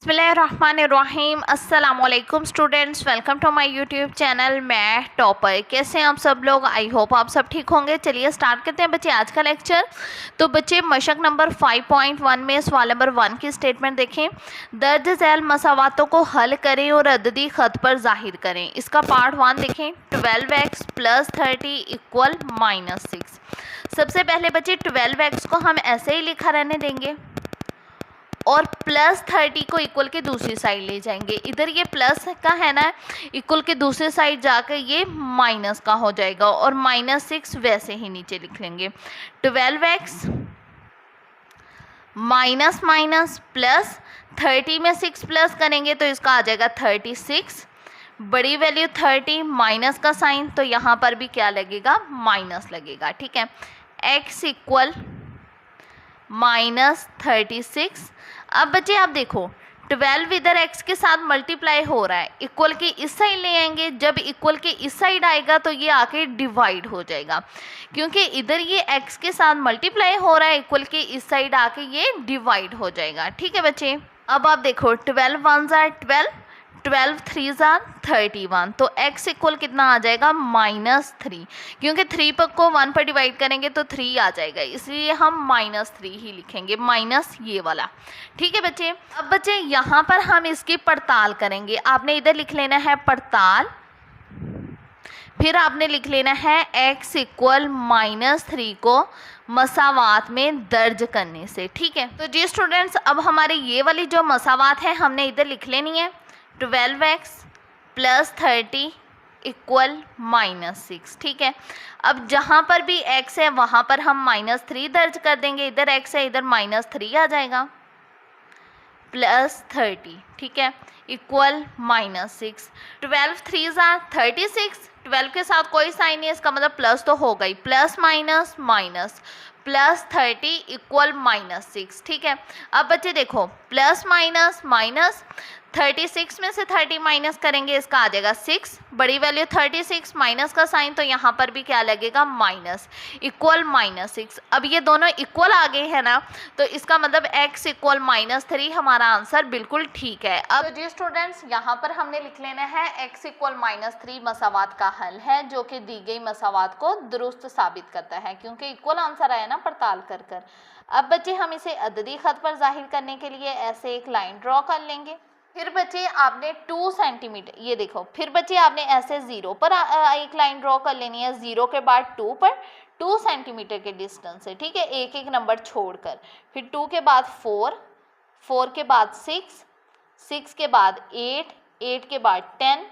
बिस्मिल्लाहिर्रहमानिर्रहीम। अस्सलामुअलैकुम students, welcome to my YouTube channel. मैं टॉपर। कैसे हैं आप सब लोग? आई होप आप सब ठीक होंगे। चलिए स्टार्ट करते हैं बच्चे आज का लेक्चर। तो बच्चे मशक नंबर 5.1 में सवाल नंबर 1 की स्टेटमेंट देखें। दर्ज झैल मसावातों को हल करें और अददी ख़त पर जाहिर करें। इसका पार्ट 1 देखें। 12x + 30 = -6। सबसे पहले बच्चे 12x को हम ऐसे ही लिखा रहने देंगे और +30 को इक्वल के दूसरी साइड ले जाएंगे। इधर ये प्लस का है ना, इक्वल के दूसरी साइड जाकर ये माइनस का हो जाएगा और -6 वैसे ही नीचे लिख लेंगे। 12x माइनस माइनस प्लस 30 में 6 प्लस करेंगे तो इसका आ जाएगा 36। बड़ी वैल्यू 30 माइनस का साइन, तो यहाँ पर भी क्या लगेगा? माइनस लगेगा। ठीक है, x = -36। अब बच्चे आप देखो 12 इधर x के साथ मल्टीप्लाई हो रहा है, इक्वल के इस साइड ले आएंगे। जब इक्वल के इस साइड आएगा तो ये आके डिवाइड हो जाएगा, क्योंकि इधर ये x के साथ मल्टीप्लाई हो रहा है, इक्वल के इस साइड आके ये डिवाइड हो जाएगा। ठीक है बच्चे, अब आप देखो 12 1 = 12, 12 3 = 31, तो x इक्वल कितना आ जाएगा? -3, क्योंकि 3 पर को 1 पर डिवाइड करेंगे तो 3 आ जाएगा, इसलिए हम -3 ही लिखेंगे, माइनस ये वाला। ठीक है बच्चे, अब बच्चे यहाँ पर हम इसकी पड़ताल करेंगे। आपने इधर लिख लेना है पड़ताल, फिर आपने लिख लेना है x = -3 को मसावात में दर्ज करने से। ठीक है, तो जी स्टूडेंट्स, अब हमारे ये वाली जो मसावात है हमने इधर लिख लेनी है। 12x + 30 = -6। ठीक है, अब जहाँ पर भी x है वहाँ पर हम -3 दर्ज कर देंगे। इधर x है, इधर -3 आ जाएगा, +30। ठीक है, इक्वल -6। 12 3 = 36, 12 के साथ कोई साइन नहीं है, इसका मतलब प्लस तो हो गई, प्लस माइनस माइनस, +30 = -6। ठीक है, अब बच्चे देखो प्लस माइनस माइनस, 36 में से 30 माइनस करेंगे, इसका आ जाएगा 6। बड़ी वैल्यू 36 माइनस का साइन, तो यहाँ पर भी क्या लगेगा? Minus, equal -6। अब ये दोनों इक्वल आ गए हैं ना, तो इसका मतलब x = -3 हमारा आंसर बिल्कुल ठीक है। अब जी स्टूडेंट्स, यहाँ पर हमने लिख लेना है x = -3 मसावात का हल है, जो कि दी गई मसावात को दुरुस्त साबित करता है, क्योंकि इक्वल आंसर आया ना पड़ताल कर कर। अब बच्चे हम इसे अददी खत पर जाहिर करने के लिए ऐसे एक लाइन ड्रॉ कर लेंगे। फिर बच्चे आपने 2 सेंटीमीटर, ये देखो, फिर बच्चे आपने ऐसे 0 पर एक लाइन ड्रॉ कर लेनी है। 0 के बाद 2 पर 2 सेंटीमीटर के डिस्टेंस से। ठीक है, एक एक नंबर छोड़कर। फिर 2 के बाद 4, 4 के बाद 6, 6 के बाद 8, 8 के बाद 10,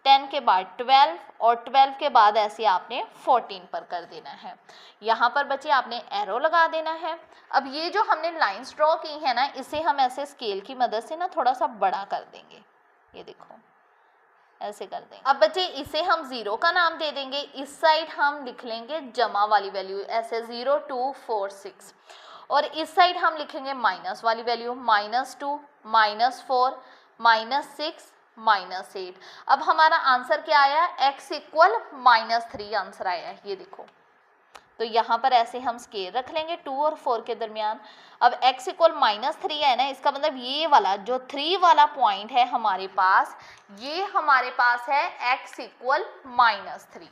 10 के बाद 12 और 12 के बाद ऐसे आपने 14 पर कर देना है। यहाँ पर बच्चे आपने एरो लगा देना है। अब ये जो हमने लाइंस ड्रॉ की है ना, इसे हम ऐसे स्केल की मदद से ना थोड़ा सा बड़ा कर देंगे। ये देखो ऐसे कर देंगे। अब बच्चे इसे हम 0 का नाम दे देंगे। इस साइड हम लिख लेंगे जमा वाली वैल्यू, ऐसे 0 2 4 6, और इस साइड हम लिखेंगे माइनस वाली वैल्यू, -2 -4 -6 -8। अब हमारा आंसर क्या आया? x = -3 आंसर आया है। ये देखो, तो यहाँ पर ऐसे हम स्केल रख लेंगे 2 और 4 के दरमियान। अब x = -3 है ना, इसका मतलब ये वाला जो 3 वाला पॉइंट है हमारे पास, ये हमारे पास है x = -3।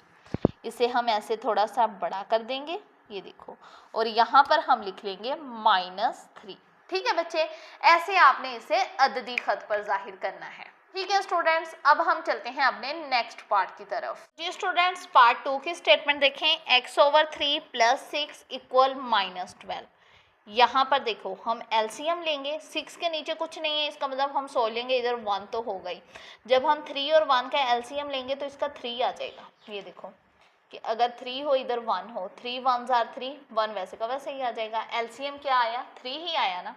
इसे हम ऐसे थोड़ा सा बड़ा कर देंगे, ये देखो, और यहाँ पर हम लिख लेंगे -3। ठीक है बच्चे, ऐसे आपने इसे अददी खत पर जाहिर करना है। ठीक है स्टूडेंट्स, अब हम चलते हैं अपने नेक्स्ट पार्ट की तरफ। जी स्टूडेंट्स, पार्ट 2 की स्टेटमेंट देखें। x/3 + 6 = -12। यहाँ पर देखो हम एलसीएम लेंगे, 6 के नीचे कुछ नहीं है, इसका मतलब हम 100 लेंगे, इधर 1 तो हो गई। जब हम 3 और 1 का एलसीएम लेंगे तो इसका 3 आ जाएगा। ये देखो कि अगर 3 हो इधर 1 हो, 3 1 = 3, 1 वैसे का वैसे ही आ जाएगा। एलसीएम क्या आया? 3 ही आया ना,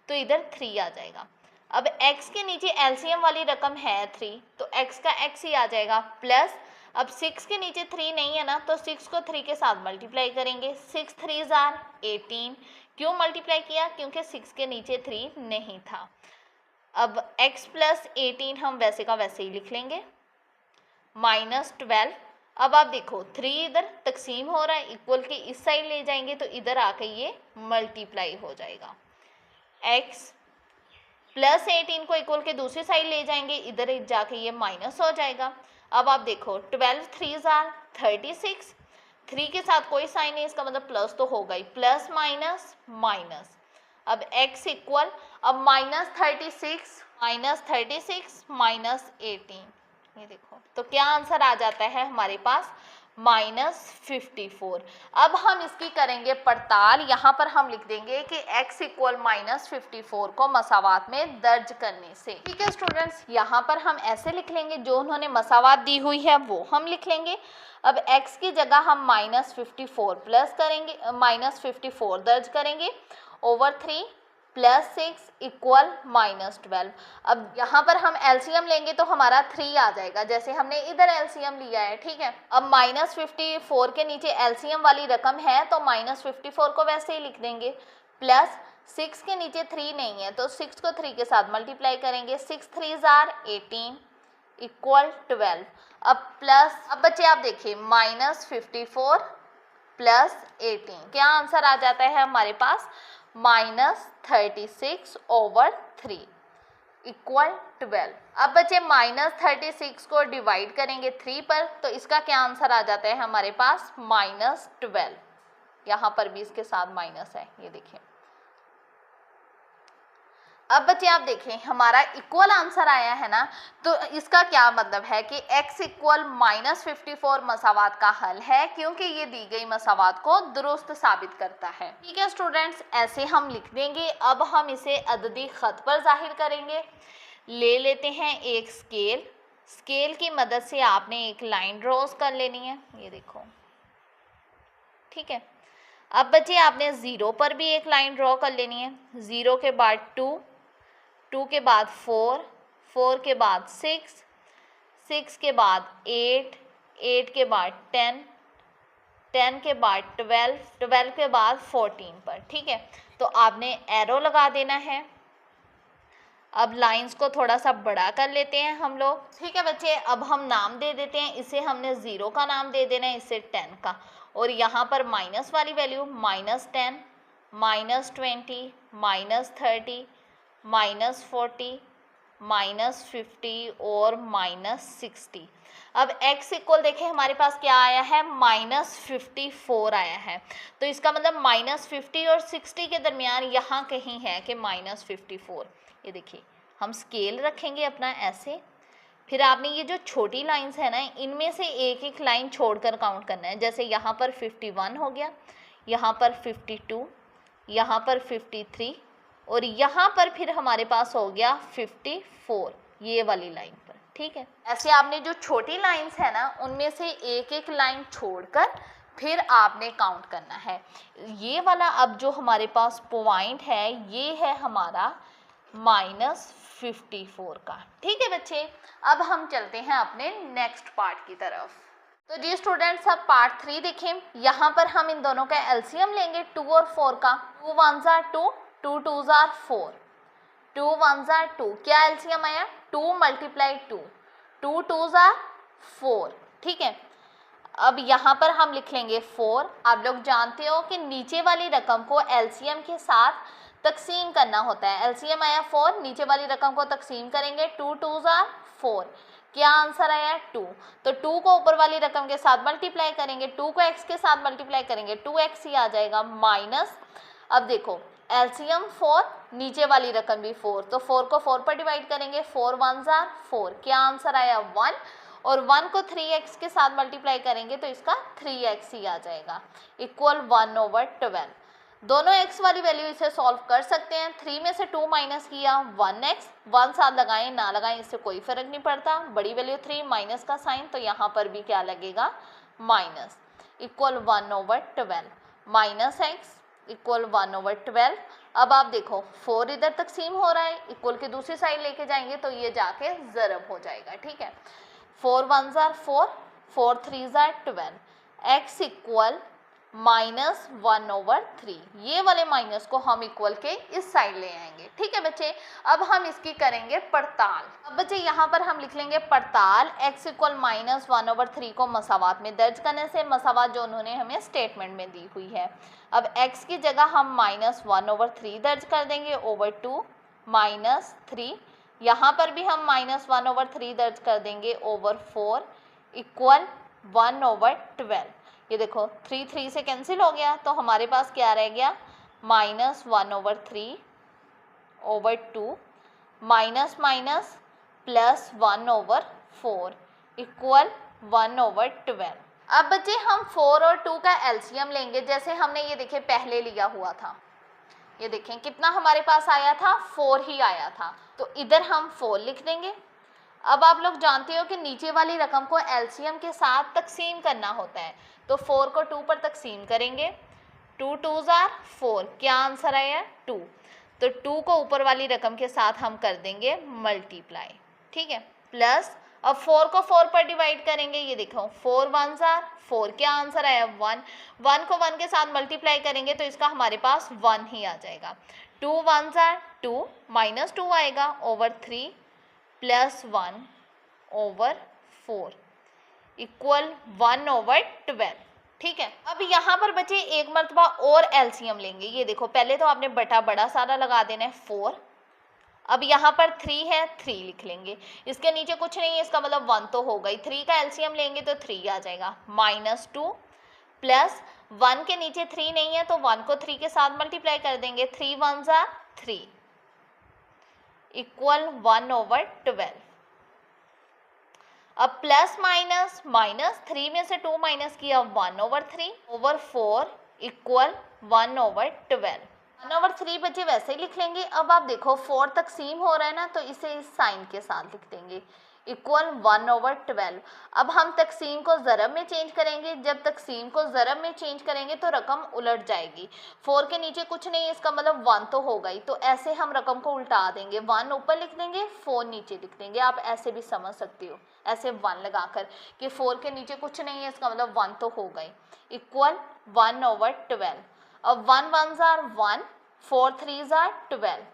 तो इधर 3 आ जाएगा। अब x के नीचे एलसीएम वाली रकम है 3, तो x का x ही आ जाएगा, प्लस अब 6 के नीचे 3 नहीं है ना, तो 6 को 3 के साथ मल्टीप्लाई करेंगे। 6 3 = 18। क्यों मल्टीप्लाई किया? क्योंकि 6 के नीचे 3 नहीं था। अब x + 18 हम वैसे का वैसे ही लिख लेंगे, -12। अब आप देखो 3 इधर तकसीम हो रहा है, इक्वल के इस साइड ले जाएंगे तो इधर आके ये मल्टीप्लाई हो जाएगा। x प्लस 18 को इक्वल के दूसरी साइड ले जाएंगे, इधर जाके ये माइनस हो जाएगा। अब आप देखो 12 3 आर 36, 3 के साथ कोई साइन नहीं, इसका मतलब प्लस तो होगा ही, प्लस माइनस माइनस। अब x इक्वल, अब -36 माइनस 18, ये देखो, तो क्या आंसर आ जाता है हमारे पास -54। अब हम इसकी करेंगे पड़ताल। यहाँ पर हम लिख देंगे कि x इक्वल -54 को मसावात में दर्ज करने से। ठीक है स्टूडेंट्स, यहाँ पर हम ऐसे लिख लेंगे, जो उन्होंने मसावात दी हुई है वो हम लिख लेंगे। अब x की जगह हम -54 प्लस करेंगे, -54 दर्ज करेंगे ओवर 3 +6 इक्वल -12। अब यहाँ पर हम एलसीएम लेंगे तो हमारा 3 आ जाएगा, जैसे हमने इधर एलसीएम लिया है। ठीक है, अब -54 के नीचे एलसीएम वाली रकम है तो -54 को वैसे ही लिख देंगे, प्लस 6 के नीचे 3 नहीं है तो 6 को 3 के साथ मल्टीप्लाई करेंगे, 6 3 आर 18 इक्वल 12। अब प्लस, अब बच्चे आप देखिए -54 प्लस 18, क्या आंसर आ जाता है हमारे पास -36 ओवर 3 इक्वल 12। अब बच्चे -36 को डिवाइड करेंगे 3 पर, तो इसका क्या आंसर आ जाता है हमारे पास -12। यहाँ पर भी इसके साथ माइनस है, ये देखिए। अब बच्चे आप देखें हमारा इक्वल आंसर आया है ना, तो इसका क्या मतलब है कि x इक्वल -54 मसावात का हल है, क्योंकि ये दी गई मसावात को दुरुस्त साबित करता है। ठीक है स्टूडेंट्स, ऐसे हम लिख देंगे। अब हम इसे अददी खत पर जाहिर करेंगे। ले लेते हैं एक स्केल, स्केल की मदद से आपने एक लाइन ड्रॉज कर लेनी है, ये देखो। ठीक है, अब बच्चे आपने 0 पर भी एक लाइन ड्रॉ कर लेनी है। 0 के बाद 2, 2 के बाद 4, 4 के बाद 6, 6 के बाद 8, 8 के बाद 10, 10 के बाद 12, 12 के बाद 14 पर। ठीक है, तो आपने एरो लगा देना है। अब लाइंस को थोड़ा सा बड़ा कर लेते हैं हम लोग। ठीक है बच्चे, अब हम नाम दे देते हैं, इसे हमने 0 का नाम दे देना है, इसे 10 का, और यहाँ पर माइनस वाली वैल्यू -10, -20, -30, -40, -50 और -60। अब x इक्वल देखें हमारे पास क्या आया है, -54 आया है, तो इसका मतलब -50 और 60 के दरमियान यहाँ कहीं है कि -54। ये देखिए, हम स्केल रखेंगे अपना ऐसे, फिर आपने ये जो छोटी लाइंस है ना, इनमें से एक एक लाइन छोड़कर काउंट करना है। जैसे यहाँ पर 51 हो गया, यहाँ पर 52, यहाँ पर 53, और यहाँ पर फिर हमारे पास हो गया 54, ये वाली लाइन पर। ठीक है, ऐसे आपने जो छोटी लाइंस है ना, उनमें से एक एक लाइन छोड़कर फिर आपने काउंट करना है। ये वाला अब जो हमारे पास पॉइंट है, ये है हमारा -54 का। ठीक है बच्चे, अब हम चलते हैं अपने नेक्स्ट पार्ट की तरफ। तो जी स्टूडेंट्स, अब पार्ट 3 देखें। यहाँ पर हम इन दोनों का एलसीएम लेंगे 2 और 4 का। 2 1 आर 2, 2 2 आर 4, 2 1 आर 2, क्या एलसीएम आया 2 × 2, 2 2 आर 4। ठीक है, अब यहाँ पर हम लिख लेंगे 4। आप लोग जानते हो कि नीचे वाली रकम को एलसीएम के साथ तकसीम करना होता है। एलसीएम आया 4, नीचे वाली रकम को तकसीम करेंगे, 2 2 आर 4, क्या आंसर आया 2। तो 2 को ऊपर वाली रकम के साथ मल्टीप्लाई करेंगे, 2 को x के साथ मल्टीप्लाई करेंगे, 2x ही आ जाएगा माइनस। अब देखो एलसीएम 4, नीचे वाली रकम भी 4, तो 4 को 4 पर डिवाइड करेंगे, 4 1 आर 4, क्या आंसर आया 1, और 1 को 3x के साथ मल्टीप्लाई करेंगे तो इसका 3x ही आ जाएगा, इक्वल 1/12। दोनों x वाली वैल्यू इसे सॉल्व कर सकते हैं। 3 में से 2 माइनस किया, 1x, 1 साथ लगाएं ना लगाएं इससे कोई फर्क नहीं पड़ता, बड़ी वैल्यू 3, माइनस का साइन, तो यहाँ पर भी क्या लगेगा माइनस, इक्वल 1/12, -x इक्वल 1/12। अब आप देखो 4 इधर तकसीम हो रहा है, इक्वल के दूसरी साइड लेके जाएंगे तो ये जाके ज़रब हो जाएगा। ठीक है, 4 1 आर 4, 4 3 आर 12, x इक्वल -1/3। ये वाले माइनस को हम इक्वल के इस साइड ले आएंगे। ठीक है बच्चे, अब हम इसकी करेंगे पड़ताल। अब बच्चे यहाँ पर हम लिख लेंगे पड़ताल, x इक्वल -1/3 को मसावात में दर्ज करने से, मसावात जो उन्होंने हमें स्टेटमेंट में दी हुई है। अब x की जगह हम -1/3 दर्ज कर देंगे ओवर 2, -3, यहाँ पर भी हम -1/3 दर्ज कर देंगे ओवर 4 इक्वल 1/12। ये देखो 3 से कैंसिल हो गया, तो हमारे पास क्या रह गया, -1/3/2 माइनस माइनस प्लस 1/4 इक्वल 1/12। अब बच्चे हम 4 और 2 का एलसीएम लेंगे, जैसे हमने ये देखे पहले लिया हुआ था। ये देखें कितना हमारे पास आया था, 4 ही आया था, तो इधर हम 4 लिख देंगे। अब आप लोग जानते हो कि नीचे वाली रकम को एलसीएम के साथ तकसीम करना होता है, तो 4 को 2 पर तकसीम करेंगे, 2 2s are 4, क्या आंसर आया 2, तो 2 को ऊपर वाली रकम के साथ हम कर देंगे मल्टीप्लाई, ठीक है, प्लस अब 4 को 4 पर डिवाइड करेंगे, ये देखो 4 1s are 4, क्या आंसर आया 1, 1 को 1 के साथ मल्टीप्लाई करेंगे तो इसका हमारे पास 1 ही आ जाएगा, 2 1s are 2, -2 आएगा ओवर 3 प्लस 1/4 इक्वल 1/12, ठीक है। अब यहाँ पर बचे एक मरतबा और एलसीएम लेंगे, ये देखो पहले तो आपने बटा बड़ा सारा लगा देना है 4, अब यहाँ पर 3 है 3 लिख लेंगे, इसके नीचे कुछ नहीं है, इसका मतलब 1 तो होगा ही, 3 का एलसीएम लेंगे तो 3 आ जाएगा, -2 प्लस 1 के नीचे 3 नहीं है तो 1 को 3 के साथ मल्टीप्लाई कर देंगे, 3 1s are 3 इक्वल 1/12। अब प्लस माइनस, -3 में से 2 माइनस किया 1/3 ओवर 4 इक्वल 1/12। 1/3 बच्चे वैसे ही लिख लेंगे। अब आप देखो 4 तकसीम हो रहा है ना, तो इसे इस साइन के साथ लिख देंगे इक्वल 1/12। अब हम तकसीम को ज़रब में चेंज करेंगे, जब तकसीम को ज़रब में चेंज करेंगे तो रकम उलट जाएगी, 4 के नीचे कुछ नहीं है, इसका मतलब 1 तो होगा ही, तो ऐसे हम रकम को उल्टा देंगे, 1 ऊपर लिख देंगे 4 नीचे लिख देंगे, आप ऐसे भी समझ सकते हो, ऐसे 1 लगाकर कि 4 के नीचे कुछ नहीं है, इसका मतलब 1 तो होगा ही, इक्वल 1/12। अब 1 1s are 1, 4 3s are 12।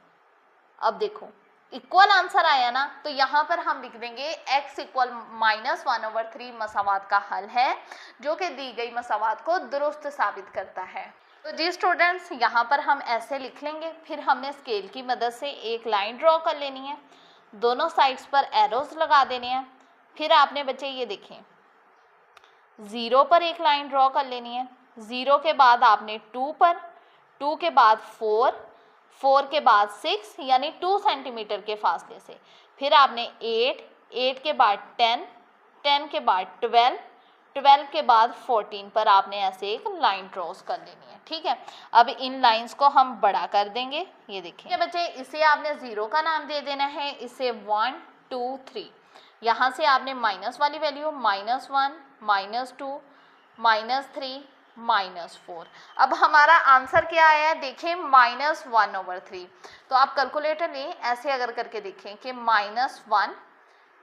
अब देखो इक्वल आंसर आया ना, तो यहाँ पर हम लिख देंगे x इक्वल -1/3 मसावात का हल है, जो कि दी गई मसावात को दुरुस्त साबित करता है। तो जी स्टूडेंट्स, यहाँ पर हम ऐसे लिख लेंगे, फिर हमने स्केल की मदद से एक लाइन ड्रॉ कर लेनी है, दोनों साइड्स पर एरोज लगा देने हैं, फिर आपने बच्चे ये देखें 0 पर एक लाइन ड्रॉ कर लेनी है, 0 के बाद आपने 2 पर, 2 के बाद 4, 4 के बाद 6 यानी 2 सेंटीमीटर के फासले से, फिर आपने 8, 8 के बाद 10, 10 के बाद 12, 12 के बाद 14 पर आपने ऐसे एक लाइन ड्रॉस कर लेनी है, ठीक है। अब इन लाइंस को हम बड़ा कर देंगे, ये देखिए बच्चे, इसे आपने 0 का नाम दे देना है, इसे 1 2 3, यहाँ से आपने माइनस वाली वैल्यू -1 -2 -3 -4। अब हमारा आंसर क्या आया है, देखें -1/3, तो आप कैलकुलेटर लें, ऐसे अगर करके देखें कि -1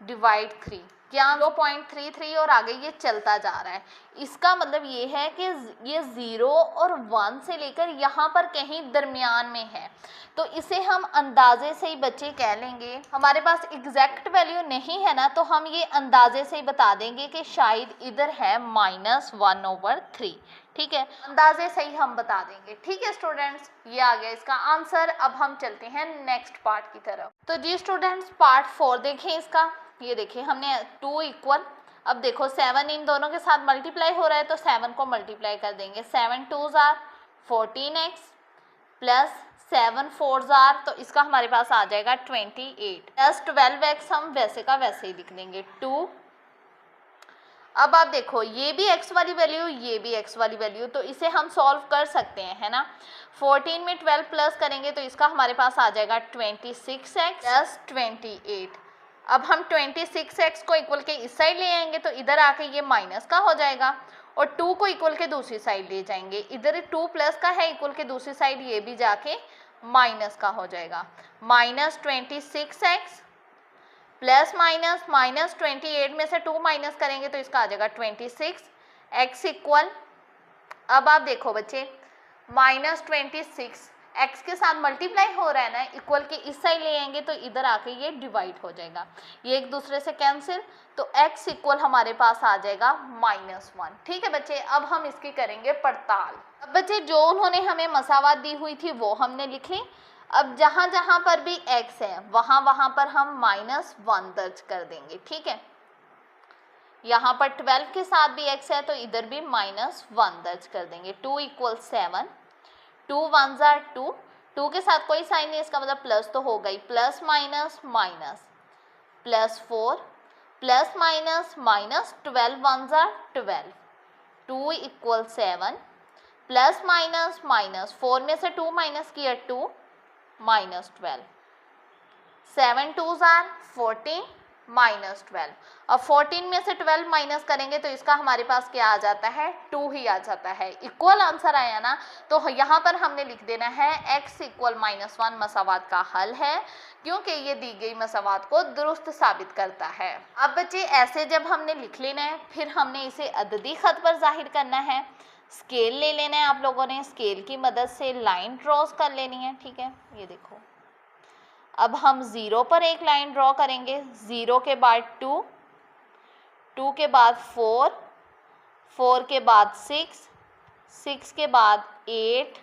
डिवाइड 3, क्या 0.33 और आगे ये चलता जा रहा है, इसका मतलब ये है कि ये 0 और 1 से लेकर यहाँ पर कहीं दरमियान में है, तो इसे हम अंदाजे से ही बच्चे कह लेंगे, हमारे पास एग्जैक्ट वैल्यू नहीं है ना, तो हम ये अंदाजे से ही बता देंगे कि शायद इधर है -1/3, ठीक है, अंदाजे से ही हम बता देंगे, ठीक है स्टूडेंट्स। ये आ गया इसका आंसर। अब हम चलते हैं नेक्स्ट पार्ट की तरफ। तो जी स्टूडेंट्स, पार्ट 4 देखें इसका, ये देखिए हमने 2 इक्वल, अब देखो 7 इन दोनों के साथ मल्टीप्लाई हो रहा है, तो 7 को मल्टीप्लाई कर देंगे, 7 2s are 14x plus 7 4s are, तो इसका हमारे पास आ जाएगा 28 प्लस 12x, हम वैसे का वैसे ही लिख देंगे 2। अब आप देखो ये भी x वाली वैल्यू, ये भी x वाली वैल्यू, तो इसे हम सॉल्व कर सकते हैं, है ना। 14 में 12 प्लस करेंगे तो इसका हमारे पास आ जाएगा 26x प्लस 28। अब हम 26x को इक्वल के इस साइड ले आएंगे तो इधर आके ये माइनस का हो जाएगा, और 2 को इक्वल के दूसरी साइड ले जाएंगे, इधर 2 प्लस का है, इक्वल के दूसरी साइड ये भी जाके माइनस का हो जाएगा, -26x प्लस -28 में से 2 माइनस करेंगे तो इसका आ जाएगा 26x इक्वल, अब आप देखो बच्चे -26 x के साथ मल्टीप्लाई हो रहा है ना, इक्वल के इस साइड ले आएंगे तो इधर आके ये डिवाइड हो जाएगा, ये एक दूसरे से कैंसिल, तो x इक्वल हमारे पास आ जाएगा -1, ठीक है बच्चे। अब हम इसकी करेंगे पड़ताल। अब बच्चे जो उन्होंने हमें मसावात दी हुई थी वो हमने लिख ली। अब जहाँ जहाँ पर भी x है वहाँ पर हम -1 दर्ज कर देंगे, ठीक है। यहाँ पर 12 के साथ भी x है तो इधर भी -1 दर्ज कर देंगे। 2 = 7, 2 1 = 2, 2 के साथ कोई साइन नहीं, इसका मतलब प्लस तो हो गई, plus minus minus, +4 plus minus minus, 12 1 = 12, 2 = 7, plus minus minus, 4 में से 2 माइनस किया 2, -12, 7 2 = 14, -12। अब 14 में से 12 माइनस करेंगे तो इसका हमारे पास क्या आ जाता है, 2 ही आ जाता है। इक्वल आंसर आया ना, तो यहाँ पर हमने लिख देना है x = -1 मसावात का हल है, क्योंकि ये दी गई मसावात को दुरुस्त साबित करता है। अब बच्चे ऐसे जब हमने लिख लेना है, फिर हमने इसे अददी खत पर जाहिर करना है। स्केल ले लेना है, आप लोगों ने स्केल की मदद से लाइन ड्रॉज कर लेनी है, ठीक है। ये देखो, अब हम 0 पर एक लाइन ड्रॉ करेंगे, 0 के बाद 2, 2 के बाद 4, 4 के बाद 6, 6 के बाद 8,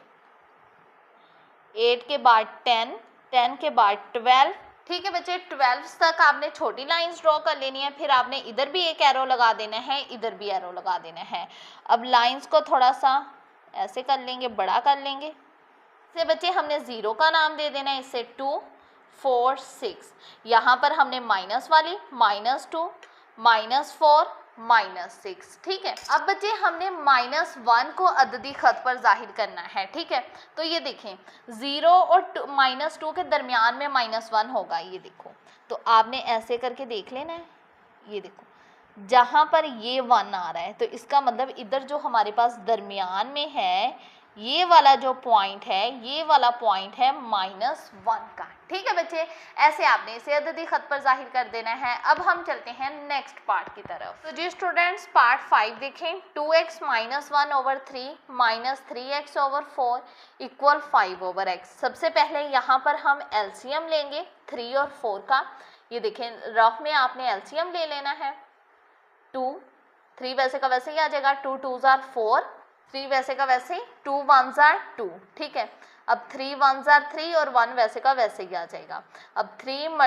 8 के बाद 10, 10 के बाद 12, ठीक है बच्चे। 12 तक आपने छोटी लाइंस ड्रॉ कर लेनी है, फिर आपने इधर भी एक एरो लगा देना है, इधर भी एरो लगा देना है। अब लाइंस को थोड़ा सा ऐसे कर लेंगे, बड़ा कर लेंगे। इससे बच्चे हमने 0 का नाम दे देना है, इससे 2 4 6, यहाँ पर हमने माइनस वाली -2 -4 -6, ठीक है। अब बच्चे हमने -1 को अददी खत पर जाहिर करना है, ठीक है। तो ये देखें, 0 और -2 के दरमियान में -1 होगा, ये देखो। तो आपने ऐसे करके देख लेना है, ये देखो जहाँ पर ये 1 आ रहा है तो इसका मतलब इधर जो हमारे पास दरमियान में है, ये वाला जो पॉइंट है, ये वाला पॉइंट है -1 का, ठीक है बच्चे। ऐसे आपने इसे अददी खत पर जाहिर कर देना है। अब हम चलते हैं नेक्स्ट पार्ट की तरफ। तो जी स्टूडेंट्स, पार्ट 5 देखें। 2x - 1/3 -3x/4 = 5/x। सबसे पहले यहाँ पर हम एलसीएम लेंगे 3 और 4 का। ये देखें, रफ में आपने एलसीएम ले लेना है। 2 3 वैसे का वैसे ही आ जाएगा, 2 2 = 4, 3 वैसे का वैसे ही, 2 1 = 2, ठीक है। अब 3 1 = 3 और 1 वैसे का वैसे ही आ जाएगा। अब 3 ×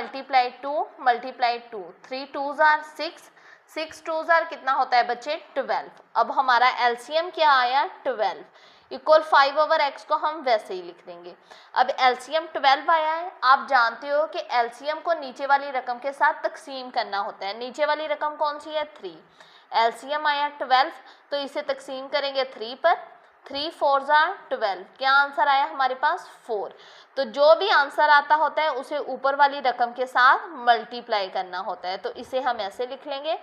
2 × 2, 3 2 = 6, 6 2 = कितना होता है बच्चे, 12। अब हमारा एलसीएम क्या आया, 12 = 5/x को हम वैसे ही लिख देंगे। अब एलसीएम 12 आया है। आप जानते हो कि एलसीएम को नीचे वाली रकम के साथ तकसीम करना होता है। नीचे वाली रकम कौन सी है, 3। एलसीएम आया 12, तो इसे तकसीम करेंगे 3 पर, 3 4 = 12। क्या आंसर आया हमारे पास, 4। तो जो भी आंसर आता होता है उसे ऊपर वाली रकम के साथ मल्टीप्लाई करना होता है। तो इसे हम ऐसे लिख लेंगे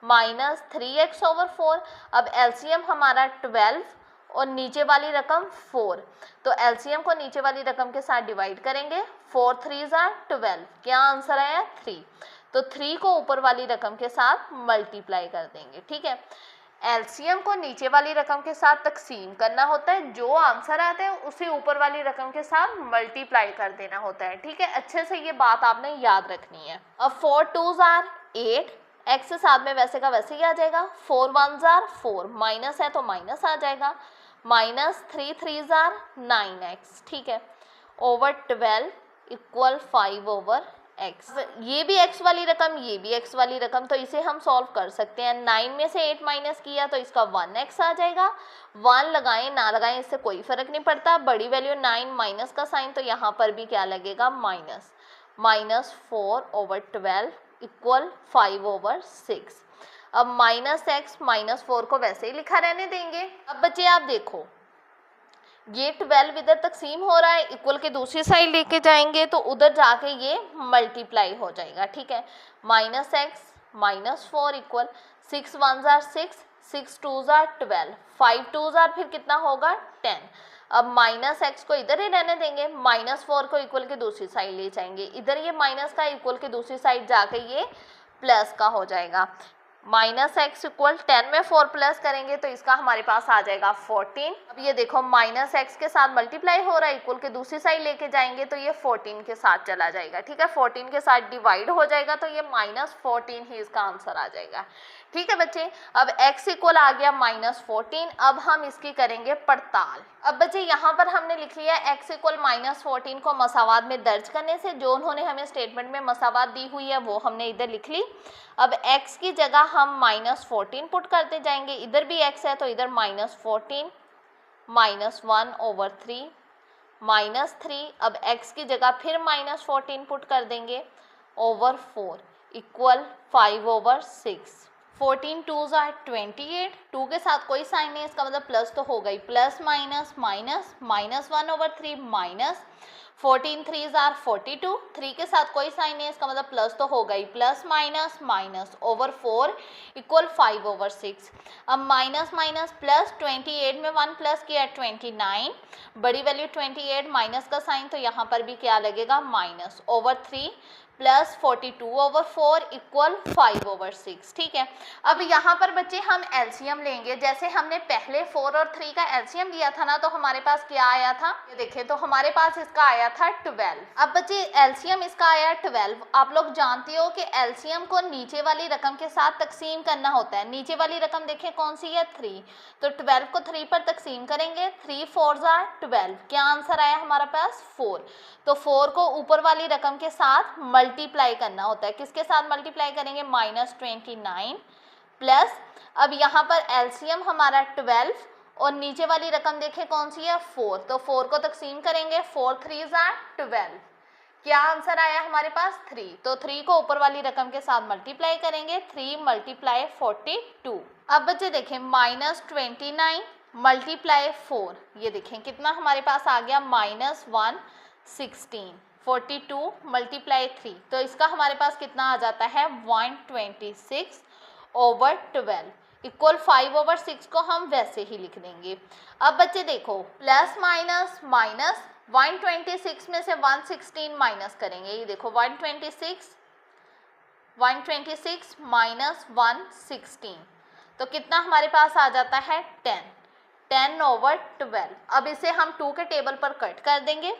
-3x/4। अब एलसीएम हमारा 12 और नीचे वाली रकम 4, तो एलसीएम को नीचे वाली रकम के साथ डिवाइड करेंगे, 4 3 = 12। क्या आंसर आया, 3। तो 3 को ऊपर वाली रकम के साथ मल्टीप्लाई कर देंगे, ठीक है। एलसीएम को नीचे वाली रकम के साथ तकसीम करना होता है, जो आंसर आता है उसे ऊपर वाली रकम के साथ मल्टीप्लाई कर देना होता है, ठीक है। अच्छे से ये बात आपने याद रखनी है। अब 4 2 = 8, x के साथ में वैसे का वैसे ही आ जाएगा। 4 1 = 4, माइनस है तो माइनस आ जाएगा, -3 3 = 9x, ठीक है, ओवर 12 = 5/x। ये भी x वाली रकम, ये भी x वाली रकम, तो इसे हम सॉल्व कर सकते हैं। 9 में से 8 माइनस किया तो इसका 1x आ जाएगा। 1 लगाएं ना लगाएं इससे कोई फ़र्क नहीं पड़ता। बड़ी वैल्यू 9, माइनस का साइन, तो यहाँ पर भी क्या लगेगा, माइनस। -4/12 = 5/6। अब -x -4 को वैसे ही लिखा रहने देंगे। अब बच्चे आप देखो, ये 12 इधर तकसीम हो रहा है, इक्वल के दूसरी साइड लेके जाएंगे तो उधर जाके ये मल्टीप्लाई हो जाएगा, ठीक है। -x -4 = 6 1 = 6, 6 2 = 12, 5 2 = फिर कितना होगा, 10। अब -x को इधर ही रहने देंगे, -4 को इक्वल के दूसरी साइड ले जाएंगे, इधर ये माइनस का इक्वल के दूसरी साइड जाके ये प्लस का हो जाएगा। माइनस एक्स इक्वल 10 में 4 प्लस करेंगे तो इसका हमारे पास आ जाएगा 14। अब ये देखो माइनस एक्स के साथ मल्टीप्लाई हो रहा है, इक्वल के दूसरी साइड लेके जाएंगे तो ये 14 के साथ चला जाएगा, ठीक है, 14 के साथ डिवाइड हो जाएगा तो ये -14 ही इसका आंसर आ जाएगा, ठीक है बच्चे। अब x इक्वल आ गया -14। अब हम इसकी करेंगे पड़ताल। अब बच्चे यहाँ पर हमने लिख लिया x इक्वल -14 को मसावात में दर्ज करने से जो उन्होंने हमें स्टेटमेंट में मसावात दी हुई है वो हमने इधर लिख ली। अब x की जगह हम -14 पुट करते जाएंगे, इधर भी x है तो इधर -14 -1/3 -3। अब x की जगह फिर -14 पुट कर देंगे ओवर 4 इक्वल 5/6। 14 2s are 28, 2 के साथ कोई साइन नहीं, इसका मतलब प्लस तो हो गई, plus minus minus -1/3 minus 14 3s are 42, 3 के साथ कोई साइन नहीं, इसका मतलब प्लस तो हो गई, plus minus minus over 4 equal 5/6। अब माइनस माइनस प्लस, 28 में 1 प्लस किया 29, बड़ी वैल्यू 28 माइनस का साइन तो यहाँ पर भी क्या लगेगा माइनस ओवर 3 प्लस 42/4 इक्वल 5/6, ठीक है। अब यहाँ पर बच्चे हम एलसीएम लेंगे, जैसे हमने पहले 4 और 3 का एलसीएम लिया था ना, तो हमारे पास क्या आया था, ये देखिए, तो हमारे पास इसका आया था 12। अब बच्चे एलसीएम इसका आया 12। आप लोग जानते हो कि एलसीएम को नीचे वाली रकम के साथ तकसीम करना होता है। नीचे वाली रकम देखें कौन सी है 3, तो 12 को 3 पर तकसीम करेंगे, 3 4s are 12, क्या आंसर आया हमारे पास 4। तो 4 को ऊपर वाली रकम के साथ मल्टीप्लाई करना होता है, किसके साथ मल्टीप्लाई करेंगे -29 प्लस, अब यहाँ पर एलसीएम हमारा 12 और नीचे वाली रकम देखें कौन सी है 4, तो 4 को तकसीम करेंगे, 4 3s are 12, क्या आंसर आया हमारे पास 3। तो 3 को ऊपर वाली रकम के साथ मल्टीप्लाई करेंगे, 3 × 42। अब बच्चे देखें -29 मल्टीप्लाई 4, ये देखें कितना हमारे पास आ गया -116, 42 × 3, तो इसका हमारे पास कितना आ जाता है 126/12 इक्वल 5/6 को हम वैसे ही लिख देंगे। अब बच्चे देखो प्लस माइनस माइनस 126 में से 116 माइनस करेंगे, ये देखो 126 माइनस 116, तो कितना हमारे पास आ जाता है 10/12। अब इसे हम 2 के टेबल पर कट कर देंगे,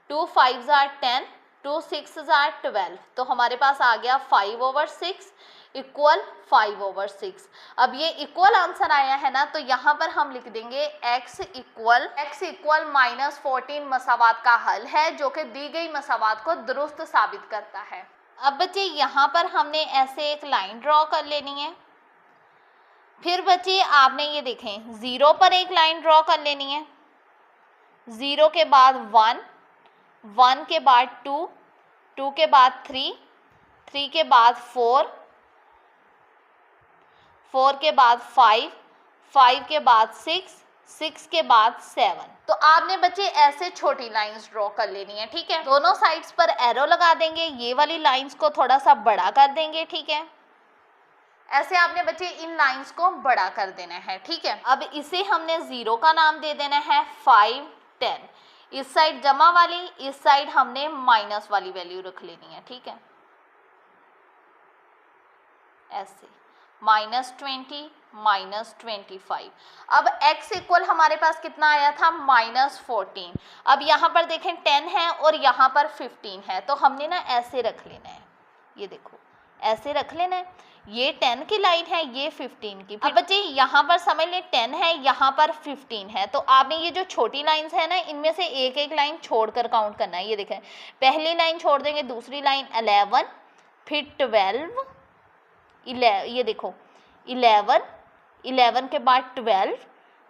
2 5s are 10, 2 6s are 12, तो हमारे पास आ गया 5/6 इक्वल 5/6। अब ये इक्वल आंसर आया है ना, तो यहाँ पर हम लिख देंगे x इक्वल -14 मसावात का हल है, जो कि दी गई मसावात को दुरुस्त साबित करता है। अब बच्चे यहाँ पर हमने ऐसे एक लाइन ड्रॉ कर लेनी है, फिर बच्चे आपने ये देखें 0 पर एक लाइन ड्रॉ कर लेनी है, 0 के बाद 1, 1 के बाद 2, 2 के बाद 3, 3 के बाद 4, 4 के बाद 5, 5 के बाद 6, 6 के बाद 7। तो आपने बच्चे ऐसे छोटी लाइंस ड्रॉ कर लेनी है, ठीक है। दोनों साइड्स पर एरो लगा देंगे, ये वाली लाइंस को थोड़ा सा बड़ा कर देंगे, ठीक है। ऐसे आपने बच्चे इन लाइंस को बड़ा कर देना है, ठीक है। अब इसे हमने 0 का नाम दे देना है 5 10, इस साइड जमा वाली, इस साइड हमने माइनस वाली वैल्यू रख लेनी है, ठीक है, ऐसे -20 -25। अब x इक्वल हमारे पास कितना आया था -14। अब यहाँ पर देखें 10 है और यहाँ पर 15 है, तो हमने ना ऐसे रख लेना है, ये देखो ऐसे रख लेना है, ये 10 की लाइन है, ये 15 की। अब बच्चे यहाँ पर समझ लें 10 है, यहाँ पर 15 है, तो आपने ये जो छोटी लाइंस है ना, इनमें से एक एक लाइन छोड़कर काउंट करना है। ये देखें पहली लाइन छोड़ देंगे, दूसरी लाइन 11, फिर 12, ये देखो 11, 11 के बाद 12,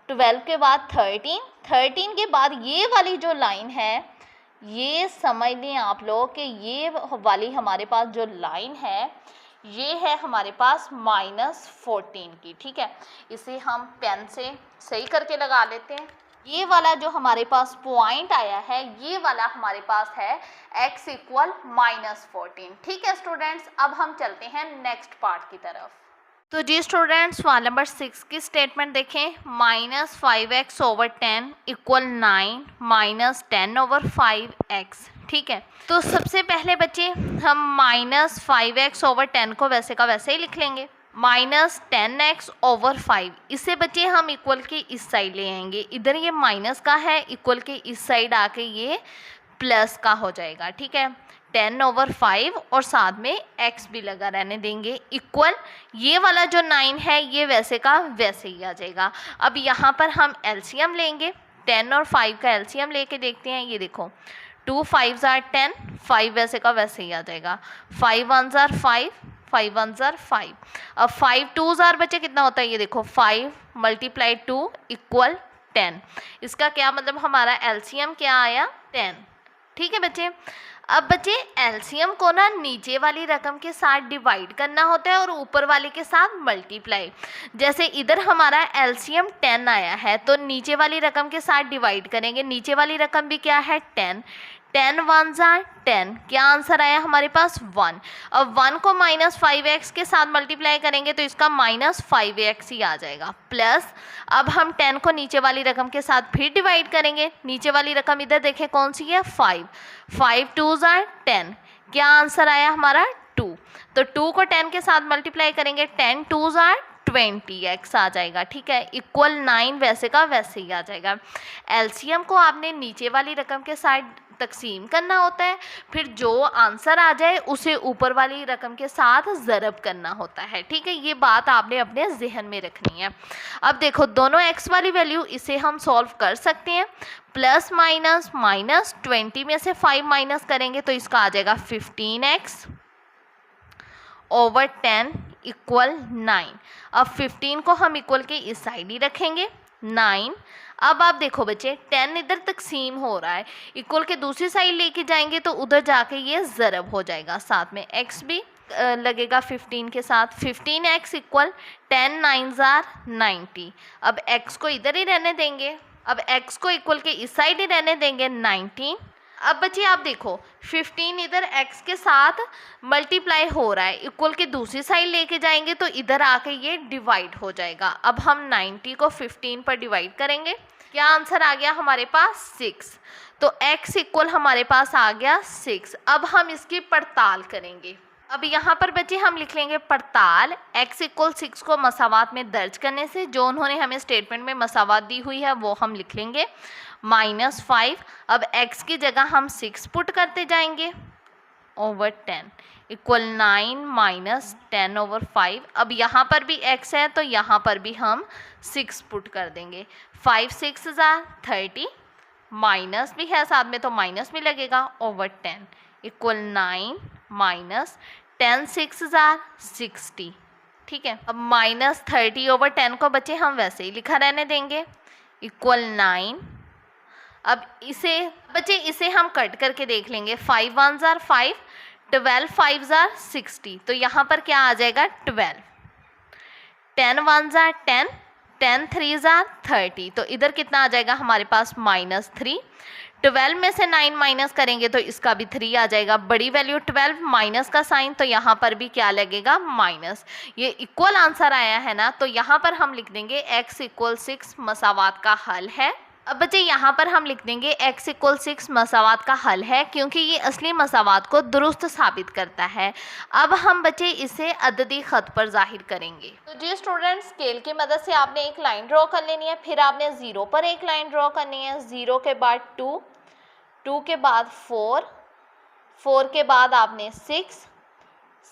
12 के बाद 13, 13 के बाद ये वाली जो लाइन है, ये समझ लें आप लोग कि ये वाली हमारे पास जो लाइन है, ये है हमारे पास -14 की, ठीक है। इसे हम पेन से सही करके लगा लेते हैं। ये वाला जो हमारे पास पॉइंट आया है, ये वाला हमारे पास है x इक्वल -14, ठीक है स्टूडेंट्स। अब हम चलते हैं नेक्स्ट पार्ट की तरफ। तो जी स्टूडेंट्स सवाल नंबर 6 की स्टेटमेंट देखें, -5x/10 इक्वल 9 -10/5x, ठीक है। तो सबसे पहले बच्चे हम -5x/10 को वैसे का वैसे ही लिख लेंगे, माइनस 10x ओवर 5, इसे बच्चे हम इक्वल के इस साइड ले आएंगे, इधर ये माइनस का है, इक्वल के इस साइड आके ये प्लस का हो जाएगा। ठीक है, 10 ओवर 5 और साथ में x भी लगा रहने देंगे, इक्वल ये वाला जो 9 है ये वैसे का वैसे ही आ जाएगा। अब यहाँ पर हम एलसीएम लेंगे, 10 और 5 का एलसीएम लेके देखते हैं। ये देखो 2 5s are 10, 5 वैसे का वैसे ही आ जाएगा, 5 1s are 5, 5 1s are 5। अब 5 2s are बच्चे कितना होता है, ये देखो 5 मल्टीप्लाई 2 इक्वल 10। इसका क्या मतलब, हमारा एलसीएम क्या आया 10। ठीक है बच्चे, अब बच्चे एलसीएम को ना नीचे वाली रकम के साथ डिवाइड करना होता है और ऊपर वाले के साथ मल्टीप्लाई। जैसे इधर हमारा एलसीएम 10 आया है तो नीचे वाली रकम के साथ डिवाइड करेंगे, नीचे वाली रकम भी क्या है 10, 10 1s are 10, क्या आंसर आया हमारे पास 1। अब 1 को माइनस 5x के साथ मल्टीप्लाई करेंगे तो इसका माइनस 5x ही आ जाएगा, प्लस अब हम 10 को नीचे वाली रकम के साथ फिर डिवाइड करेंगे, नीचे वाली रकम इधर देखें कौन सी है 5, 5 2s are 10, क्या आंसर आया हमारा 2। तो 2 को 10 के साथ मल्टीप्लाई करेंगे, 10 2s are 20x आ जाएगा। ठीक है, इक्वल 9 वैसे का वैसे ही आ जाएगा। एलसीएम को आपने नीचे वाली रकम के साथ तकसीम करना होता है, फिर जो आंसर आ जाए उसे ऊपर वाली रकम के साथ ज़रब करना होता है। ठीक है, ये बात आपने अपने जहन में रखनी है। अब देखो दोनों x वाली वैल्यू इसे हम सॉल्व कर सकते हैं, प्लस माइनस माइनस 20 में से 5 माइनस करेंगे तो इसका आ जाएगा 15x ओवर 10 इक्वल 9। अब 15 को हम इक्वल के इस साइड ही रखेंगे 9। अब आप देखो बच्चे 10 इधर तकसीम हो रहा है, इक्वल के दूसरी साइड लेके जाएंगे तो उधर जाके ये ज़रब हो जाएगा, साथ में x भी लगेगा 15 के साथ, 15x इक्वल 10 9s are 90। अब x को इधर ही रहने देंगे, अब x को इक्वल के इस साइड ही रहने देंगे 19। अब बच्चे आप देखो 15 इधर x के साथ मल्टीप्लाई हो रहा है, इक्वल के दूसरी साइड लेके जाएंगे तो इधर आके ये डिवाइड हो जाएगा। अब हम 90 को 15 पर डिवाइड करेंगे, क्या आंसर आ गया हमारे पास 6। तो x इक्वल हमारे पास आ गया 6। अब हम इसकी पड़ताल करेंगे। अब यहाँ पर बच्चे हम लिख लेंगे पड़ताल, x इक्वल 6 को मसावात में दर्ज करने से जो उन्होंने हमें स्टेटमेंट में मसावात दी हुई है वो हम लिख लेंगे -5। अब x की जगह हम 6 पुट करते जाएंगे ओवर 10 इक्वल 9 माइनस 10 ओवर 5। अब यहाँ पर भी x है तो यहाँ पर भी हम 6 पुट कर देंगे, 5 6s are 30, माइनस भी है साथ में तो माइनस भी लगेगा over 10 equal 9 minus 10 6s are 60। ठीक है, अब -30 ओवर 10 को बच्चे हम वैसे ही लिखा रहने देंगे इक्वल 9। अब इसे बच्चे इसे हम कट करके देख लेंगे, 5 1s are 5, 12 5s are 60, तो यहाँ पर क्या आ जाएगा 12, 10 1s are 10, 10 3s are 30, तो इधर कितना आ जाएगा हमारे पास -3। 12 में से 9 माइनस करेंगे तो इसका भी 3 आ जाएगा, बड़ी वैल्यू 12 माइनस का साइन तो यहाँ पर भी क्या लगेगा माइनस। ये इक्वल आंसर आया है ना, तो यहाँ पर हम लिख देंगे x इक्वल 6 मसावात का हल है। अब बच्चे यहाँ पर हम लिख देंगे x इक्वल 6 मसावात का हल है क्योंकि ये असली मसावात को दुरुस्त साबित करता है। अब हम बच्चे इसे अददी ख़त पर जाहिर करेंगे। तो जी स्टूडेंट, स्केल की मदद से आपने एक लाइन ड्रॉ कर लेनी है, फिर आपने 0 पर एक लाइन ड्रॉ करनी है, 0 के बाद 2, 2 के बाद 4, 4 के बाद आपने 6,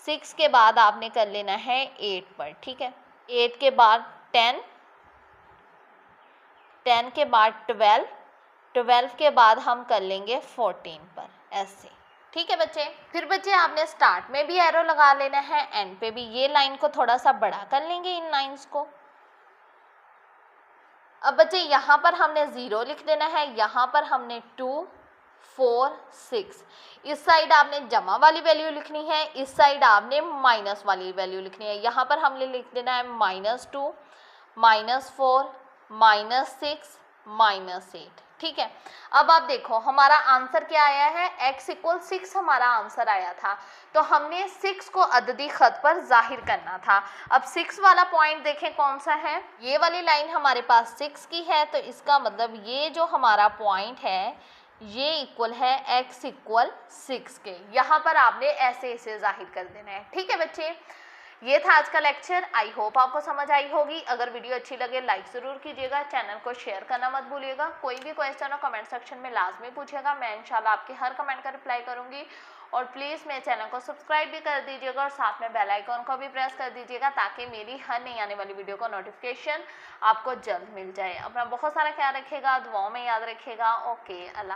6 के बाद आपने कर लेना है 8 पर। ठीक है, 8 के बाद 10, 10 के बाद 12, 12 के बाद हम कर लेंगे 14 पर, ऐसे। ठीक है बच्चे, फिर बच्चे आपने स्टार्ट में भी एरो लगा लेना है, एंड पे भी ये लाइन को थोड़ा सा बड़ा कर लेंगे इन लाइंस को। अब बच्चे यहाँ पर हमने 0 लिख देना है, यहाँ पर हमने 2 4 6, इस साइड आपने जमा वाली वैल्यू लिखनी है, इस साइड आपने माइनस वाली वैल्यू लिखनी है। यहाँ पर हमने लिख देना है -2 -4 -6 -8। ठीक है, अब आप देखो हमारा आंसर क्या आया है, x इक्वल 6 हमारा आंसर आया था, तो हमने 6 को अददी ख़त पर जाहिर करना था। अब 6 वाला पॉइंट देखें कौन सा है, ये वाली लाइन हमारे पास 6 की है, तो इसका मतलब ये जो हमारा पॉइंट है ये इक्वल है x इक्वल 6 के। यहाँ पर आपने ऐसे इसे जाहिर कर देना है। ठीक है बच्चे, ये था आज का लेक्चर। आई होप आपको समझ आई होगी। अगर वीडियो अच्छी लगे लाइक ज़रूर कीजिएगा, चैनल को शेयर करना मत भूलिएगा। कोई भी क्वेश्चन हो कमेंट सेक्शन में लाजमी पूछिएगा, मैं इंशाल्लाह आपके हर कमेंट का रिप्लाई करूँगी। और प्लीज़ मेरे चैनल को सब्सक्राइब भी कर दीजिएगा और साथ में बेल आइकॉन को भी प्रेस कर दीजिएगा ताकि मेरी हर नई आने वाली वीडियो का नोटिफिकेशन आपको जल्द मिल जाए। अपना बहुत सारा ख्याल रखिएगा, दुआओं में याद रखिएगा। ओके, अल्लाह।